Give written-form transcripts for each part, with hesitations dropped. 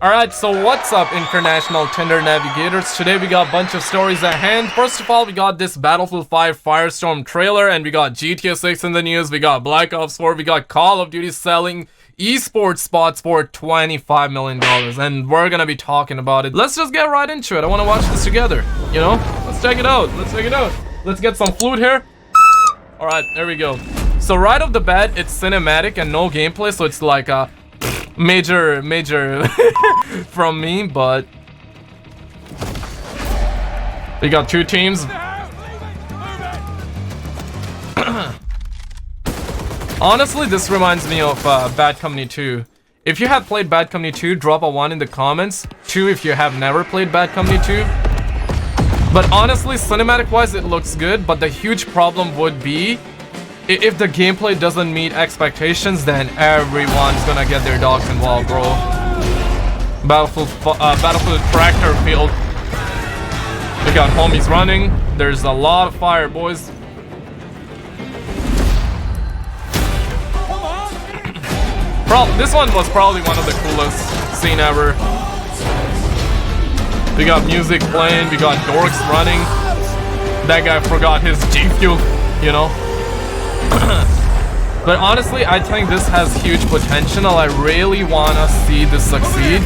Alright, so what's up, international Tinder navigators? Today we got a bunch of stories at hand. First of all, we got this Battlefield 5 Firestorm trailer, and we got GTA 6 in the news, we got Black Ops 4, we got Call of Duty selling esports spots for $25 million, and we're gonna be talking about it. Let's just get right into it. I want to watch this together, you know? Let's check it out, Let's get some flute here. Alright, there we go. So right off the bat, it's cinematic and no gameplay, so it's like a major from me, but we got two teams. Honestly, this reminds me of Bad Company 2. If you have played Bad Company 2, drop a 1 in the comments. 2 if you have never played Bad Company 2. But honestly, cinematic wise it looks good, but the huge problem would be if the gameplay doesn't meet expectations, then everyone's gonna get their dogs involved, bro. Battlefield tractor field. We got homies running. There's a lot of fire, boys. This one was probably one of the coolest scene ever. We got music playing. We got dorks running. That guy forgot his G Fuel, you know. But honestly, I think this has huge potential. I really wanna see this succeed,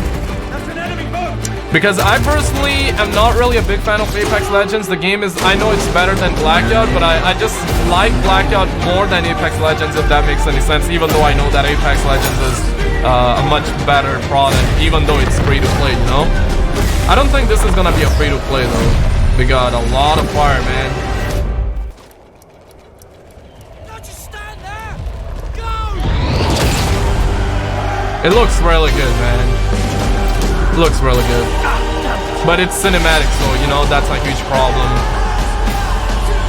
because I personally am not really a big fan of Apex Legends. The game is, I know it's better than Blackout, but I just like Blackout more than Apex Legends, if that makes any sense, even though I know that Apex Legends is a much better product, even though it's free to play, you know. I don't think this is gonna be a free to play though. We got a lot of fire, man. It looks really good, man. It looks really good. But it's cinematic, so, you know, that's a huge problem.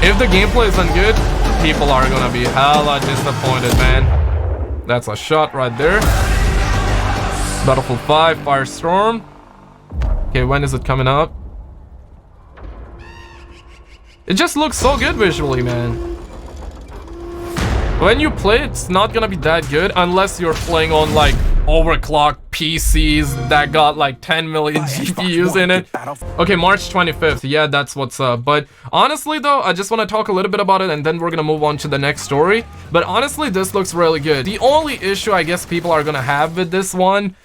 If the gameplay isn't good, people are gonna be hella disappointed, man. That's a shot right there. Battlefield 5 Firestorm. Okay, when is it coming out? It just looks so good visually, man. When you play, it's not gonna be that good unless you're playing on like overclocked PCs that got like 10 million GPUs in it. Okay, March 25th. Yeah, that's what's up. But honestly though, I just want to talk a little bit about it and then we're gonna move on to the next story. But honestly, this looks really good. The only issue I guess people are gonna have with this one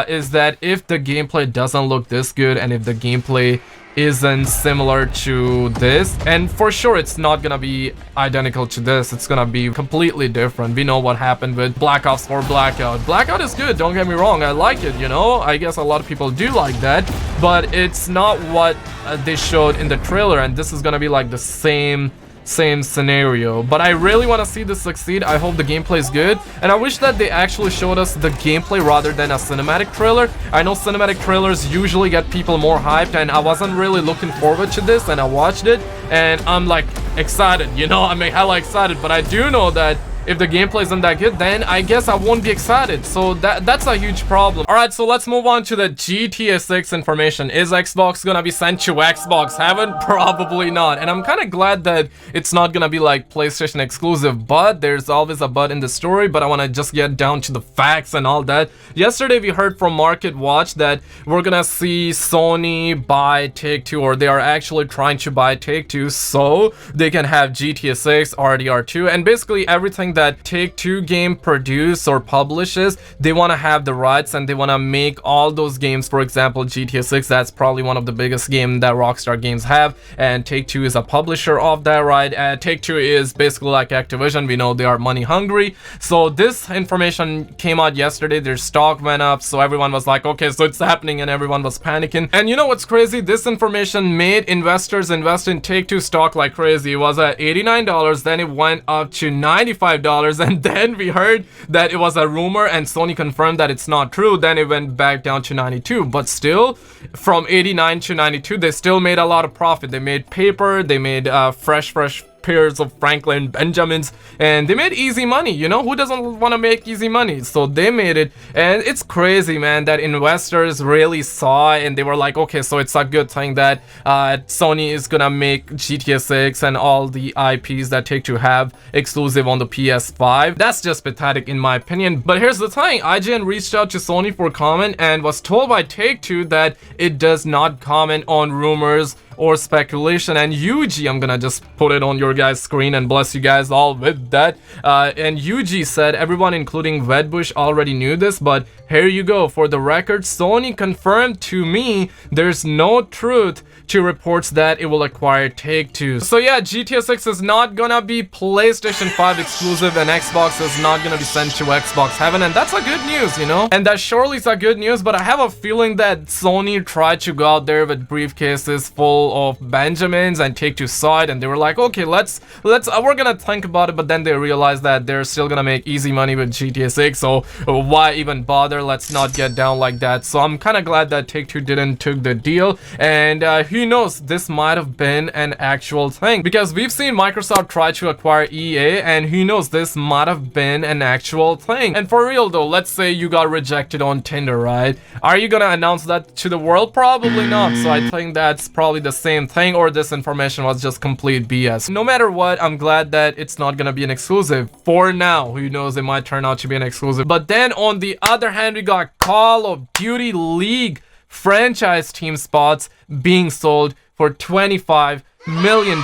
is that if the gameplay doesn't look this good and if the gameplay isn't similar to this, and for sure it's not gonna be identical to this, it's gonna be completely different. We know what happened with Black Ops 4 Blackout. Blackout is good, don't get me wrong, I like it, you know, I guess a lot of people do like that, but it's not what they showed in the trailer, and this is gonna be like the same scenario. But I really want to see this succeed. I hope the gameplay is good, and I wish that they actually showed us the gameplay rather than a cinematic trailer. I know cinematic trailers usually get people more hyped, and I wasn't really looking forward to this, and I watched it and I'm like excited, you know, I'm hella excited, but I do know that if the gameplay isn't that good, then I guess I won't be excited. So that's a huge problem. Alright, so let's move on to the GTA 6 information. Is Xbox gonna be sent to Xbox Heaven? Probably not. And I'm kind of glad that it's not gonna be like PlayStation exclusive, but there's always a but in the story. But I want to just get down to the facts and all that. Yesterday we heard from Market Watch that we're gonna see Sony buy Take-Two, or they are actually trying to buy Take-Two so they can have GTA 6, RDR2, and basically everything that Take-Two game produce or publishes, they want to have the rights and they want to make all those games. For example, GTA 6, that's probably one of the biggest games that Rockstar Games have, and Take-Two is a publisher of that, right? Take-Two is basically like Activision. We know they are money hungry. So this information came out yesterday. Their stock went up, so everyone was like, okay, so it's happening, and everyone was panicking. And you know what's crazy? This information made investors invest in Take-Two stock like crazy. It was at $89, then it went up to $95, and then we heard that it was a rumor and Sony confirmed that it's not true. Then it went back down to 92, but still from 89 to 92 they still made a lot of profit. They made paper, they made fresh pairs of Franklin Benjamins, and they made easy money. You know, who doesn't want to make easy money? So they made it, and it's crazy, man, that investors really saw and they were like, okay, so it's a good thing that Sony is gonna make GTA 6 and all the IPs that Take-Two have exclusive on the PS5. That's just pathetic in my opinion. But here's the thing, IGN reached out to Sony for comment and was told by Take-Two that it does not comment on rumors or speculation. And Yuji, I'm gonna just put it on your guys' screen and bless you guys all with that. And Yuji said everyone including Wedbush already knew this, but here you go. For the record, Sony confirmed to me there's no truth to reports that it will acquire Take-Two. So yeah, GTA 6 is not gonna be PlayStation 5 exclusive and Xbox is not gonna be sent to Xbox Heaven, and that's a good news, you know? And that surely is a good news, but I have a feeling that Sony tried to go out there with briefcases full of Benjamins and Take-Two saw it and they were like, okay, we're gonna think about it, but then they realized that they're still gonna make easy money with GTA 6, so why even bother? Let's not get down like that. So I'm kind of glad that Take-Two didn't took the deal, and who knows, this might have been an actual thing, because we've seen Microsoft try to acquire EA, and who knows, this might have been an actual thing. And for real though, let's say you got rejected on Tinder, right? Are you gonna announce that to the world? Probably not. So I think that's probably the same thing, or this information was just complete BS. No matter what, I'm glad that it's not gonna be an exclusive for now. Who knows, it might turn out to be an exclusive. But then on the other hand, we got Call of Duty League franchise team spots being sold for $25 million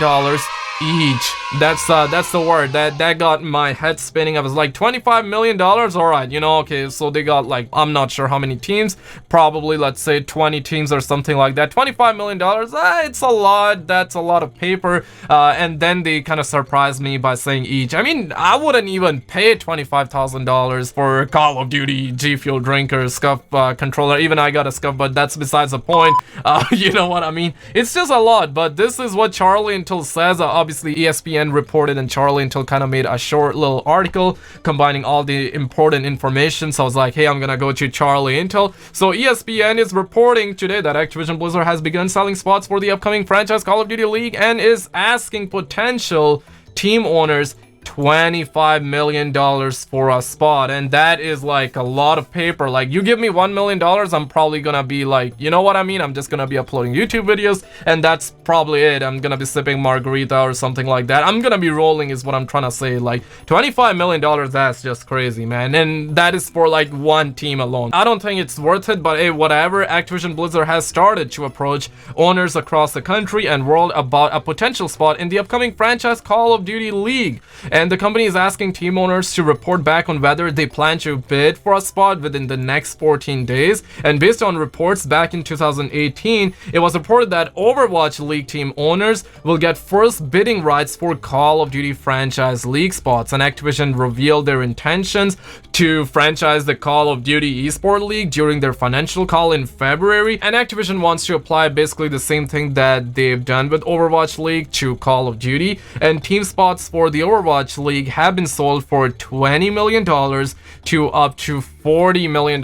each. That's the word that got my head spinning. I was like, $25 million, all right, you know, okay, so they got like, I'm not sure how many teams, probably let's say 20 teams or something like that. $25 million, it's a lot. That's a lot of paper. And then they kind of surprised me by saying each. I mean, I wouldn't even pay $25,000 for Call of Duty G Fuel drinker scuff controller. Even I got a scuff, but that's besides the point. You know what I mean? It's just a lot. But this is what Charlie Intel says. Obviously ESPN reported and Charlie Intel kind of made a short little article combining all the important information. So I was like, hey, I'm gonna go to Charlie Intel. So ESPN is reporting today that Activision Blizzard has begun selling spots for the upcoming franchise Call of Duty League and is asking potential team owners $25 million for a spot, and that is like a lot of paper. Like, you give me $1 million, I'm probably gonna be like, you know what I mean, I'm just gonna be uploading YouTube videos and that's probably it. I'm gonna be sipping margarita or something like that. I'm gonna be rolling is what I'm trying to say. Like, $25 million, that's just crazy, man, and that is for like one team alone. I don't think it's worth it, but hey, whatever. Activision Blizzard has started to approach owners across the country and world about a potential spot in the upcoming franchise Call of Duty League. And the company is asking team owners to report back on whether they plan to bid for a spot within the next 14 days. And based on reports back in 2018, it was reported that Overwatch League team owners will get first bidding rights for Call of Duty franchise league spots. And Activision revealed their intentions to franchise the Call of Duty Esport League during their financial call in February. And Activision wants to apply basically the same thing that they've done with Overwatch League to Call of Duty. And team spots for the Overwatch League have been sold for $20 million to up to $40 million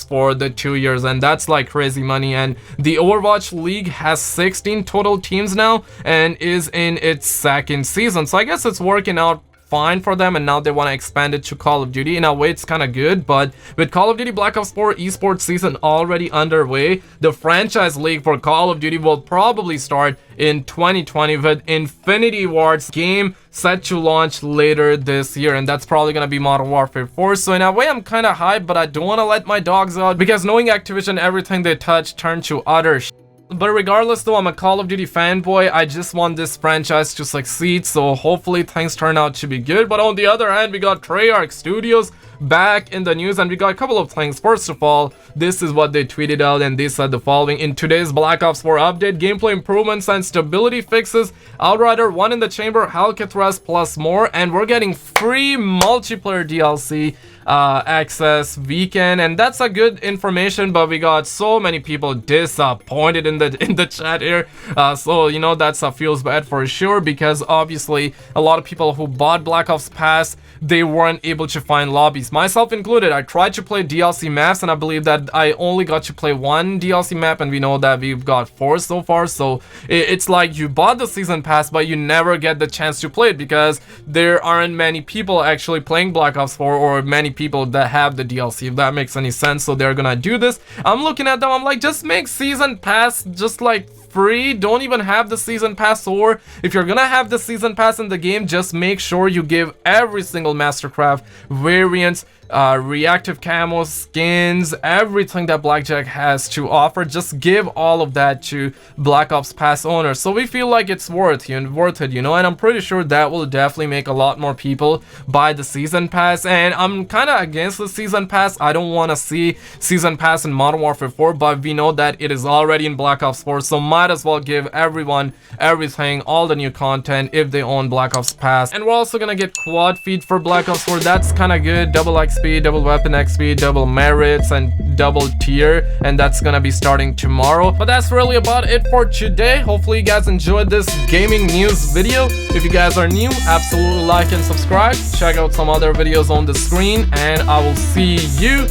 for the 2 years, and that's like crazy money. And the Overwatch League has 16 total teams now and is in its second season, so I guess it's working out fine for them, and now they want to expand it to Call of Duty. In a way, it's kind of good, but with Call of Duty Black Ops 4 esports season already underway, the franchise league for Call of Duty will probably start in 2020 with Infinity Ward's game set to launch later this year, and that's probably gonna be Modern Warfare 4. So in a way, I'm kind of hyped, but I don't want to let my dogs out, because knowing Activision, everything they touch turn to utter shit. But regardless though, I'm a Call of Duty fanboy. I just want this franchise to succeed, so hopefully things turn out to be good. But on the other hand, we got Treyarch Studios back in the news, and we got a couple of things. First of all, this is what they tweeted out, and they said the following: in today's Black Ops 4 update, gameplay improvements and stability fixes, Outrider 1 in the Chamber, Alcatraz plus more, and we're getting free multiplayer DLC access weekend. And that's a good information, but we got so many people disappointed in the chat here, so you know, that's feels bad for sure, because obviously a lot of people who bought Black Ops Pass, they weren't able to find lobbies. myself included, I tried to play DLC maps, and I believe that I only got to play one DLC map, and we know that we've got 4 so far. So it's like you bought the season pass, but you never get the chance to play it because there aren't many people actually playing Black Ops 4, or many people that have the DLC, if that makes any sense. So they're gonna do this. I'm looking at them, I'm like, just make season pass just like free. Don't even have the season pass, or if you're gonna have the season pass in the game, just make sure you give every single Mastercraft variants, reactive camos, skins, everything that Blackjack has to offer. Just give all of that to Black Ops Pass owners, so we feel like it's worth it, you know. And I'm pretty sure that will definitely make a lot more people buy the season pass. And I'm kind of against the season pass. I don't want to see season pass in Modern Warfare 4, but we know that it is already in Black Ops 4, so might as well give everyone everything, all the new content, if they own Black Ops Pass. And we're also gonna get quad feed for Black Ops 4. That's kind of good. Double XP, double weapon XP, double merits, and double tier, and that's gonna be starting tomorrow. But that's really about it for today. Hopefully you guys enjoyed this gaming news video. If you guys are new, absolutely like and subscribe. Check out some other videos on the screen, and I will see you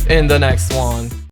in the next one.